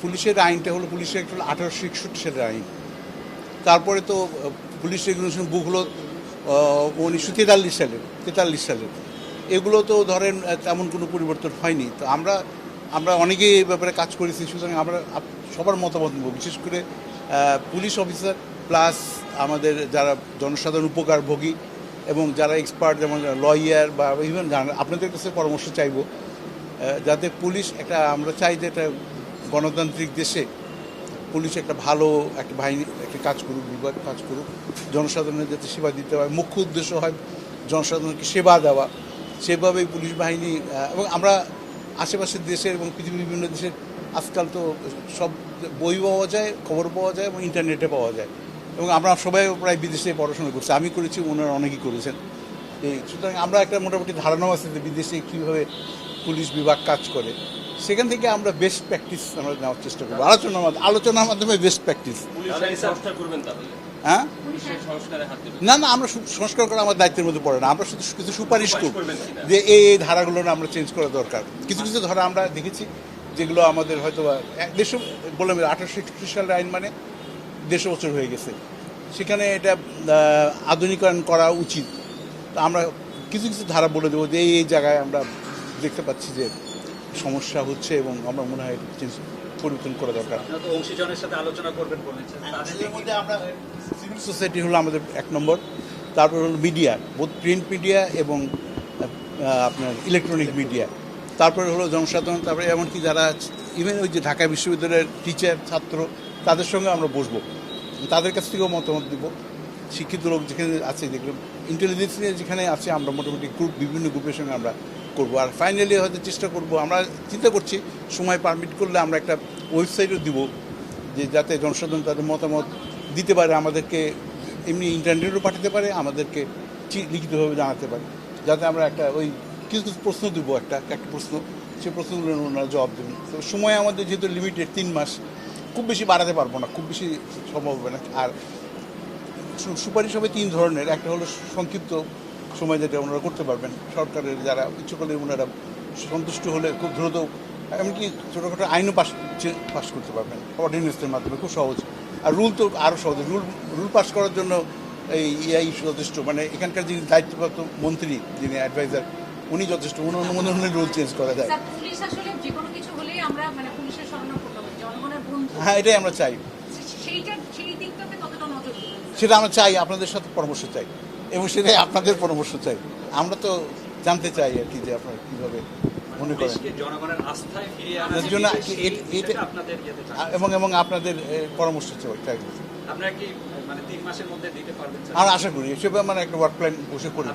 পুলিশের আইনটা হলো পুলিশের একটা হলো 1861 সালের আইন। তারপরে তো পুলিশ রেগুলেশন বুক হলো 1943 সালের এগুলো তো ধরেন তেমন কোনো পরিবর্তন হয়নি। তো আমরা অনেকেই এই ব্যাপারে কাজ করেছি, সুতরাং আমরা সবার মতামত নেব, বিশেষ করে পুলিশ অফিসার প্লাস আমাদের যারা জনসাধারণ উপকারভোগী এবং যারা এক্সপার্ট যেমন লয়ার বা ইভেন আপনাদের কাছে পরামর্শ চাইব, যাতে পুলিশ আমরা চাই যে একটা গণতান্ত্রিক দেশে পুলিশ একটা ভালো একটা বাহিনী একটা কাজ করুক, বিভাগ কাজ করুক, জনসাধারণের যাতে সেবা দিতে হয়, মুখ্য উদ্দেশ্য হয় জনসাধারণকে সেবা দেওয়া। সেভাবেই পুলিশ বাহিনী এবং আমরা আশেপাশের দেশের এবং পৃথিবীর বিভিন্ন দেশের আজকাল তো সব বই পাওয়া যায়, খবর পাওয়া যায় এবং ইন্টারনেটে পাওয়া যায়, এবং আমরা সবাই প্রায় বিদেশে পড়াশোনা করছি, আমি করেছি, ওনারা অনেকেই করেছেন। সুতরাং আমরা একটা মোটামুটি ধারণাও আছে যে বিদেশে কীভাবে পুলিশ বিভাগ কাজ করে। সেখান থেকে আমরা বেস্ট প্র্যাকটিস আমরা নেওয়ার চেষ্টা করবো, আলোচনার মাধ্যমে বেস্ট প্র্যাকটিস। হ্যাঁ, না আমরা সংস্কার করা আমার দায়িত্বের মধ্যে পড়ে না, আমরা শুধু কিছু সুপারিশ করব যে এই ধারাগুলো আমরা চেঞ্জ করা দরকার। কিছু কিছু ধারা আমরা দেখেছি যেগুলো আমাদের হয়তো বললাম 1861 সালের আইন মানে 150 বছর হয়ে গেছে, সেখানে এটা আধুনিকায়ন করা উচিত। তো আমরা কিছু কিছু ধারা বলে দেবো যে এই জায়গায় আমরা দেখতে পাচ্ছি যে সমস্যা হচ্ছে এবং আমরা মনে হয় চেঞ্জ পরিবর্তন করা দরকার। অংশীজনের সাথে আলোচনা করবেন বলেছেন, তাদের মধ্যে আমরা সিভিল সোসাইটি হলো আমাদের 1 নম্বর, তারপর হলো মিডিয়া, বোধ প্রিন্ট মিডিয়া এবং আপনার ইলেকট্রনিক মিডিয়া, তারপরে হলো জনসাধারণ, তারপরে এমনকি যারা ইভেন ওই যে ঢাকা বিশ্ববিদ্যালয়ের টিচার ছাত্র তাদের সঙ্গে আমরা বসবো, তাদের কাছ থেকেও মতামত দিব। শিক্ষিত লোক যেখানে আছে, যেগুলো ইন্টেলিজেন্স নিয়ে যেখানে আছে, আমরা মোটামুটি বিভিন্ন গ্রুপের সঙ্গে আমরা করবো। আর ফাইনালি হয়তো চেষ্টা করব, আমরা চিন্তা করছি সময় পারমিট করলে আমরা একটা ওয়েবসাইটও দিব, যে যাতে জনসাধারণ তাদের মতামত দিতে পারে, আমাদেরকে এমনি ইন্টারনেটও পাঠাতে পারে, আমাদেরকে লিখিতভাবে জানাতে পারে, যাতে আমরা একটা ওই কিছু কিছু প্রশ্ন দেবো, একটা প্রশ্ন, সেই প্রশ্নগুলো ওনারা জবাব দেবেন। তো সময় আমাদের যেহেতু লিমিটেড 3 মাস, খুব বেশি বাড়াতে পারবো না, খুব বেশি সম্ভব হবে না। আর সুপারিশ হবে 3 ধরনের, একটা হলো সংক্ষিপ্ত সময় যেটা ওনারা করতে পারবেন, সরকারের যারা ইচ্ছুক হলে ওনারা সন্তুষ্ট হলে খুব দ্রুত, এমনকি ছোটোখাটো আইনও পাস করতে পারবেন অর্ডিন্যান্সের মাধ্যমে, খুব সহজ। আর রুল তো আরও সহজ, রুল পাস করার জন্য এই ইআই যথেষ্ট, মানে এখানকার যিনি দায়িত্বপ্রাপ্ত মন্ত্রী, যিনি অ্যাডভাইজার, উনি যথেষ্ট, ওনার অনুমোদন হলে রুল চেঞ্জ করা যায়। হ্যাঁ, এটাই আমরা চাই, সেটা আমরা চাই, আপনাদের সাথে পরামর্শ চাই এবং সেটাই আপনাদের পরামর্শ চাই। আমরা তো জানতে চাই আর কি যে আপনারা কীভাবে মনে করেন জন্য এবং আপনাদের পরামর্শ চাই। আমরা আশা করি সেভাবে মানে একটা ওয়ার্ক প্ল্যান বসে করি।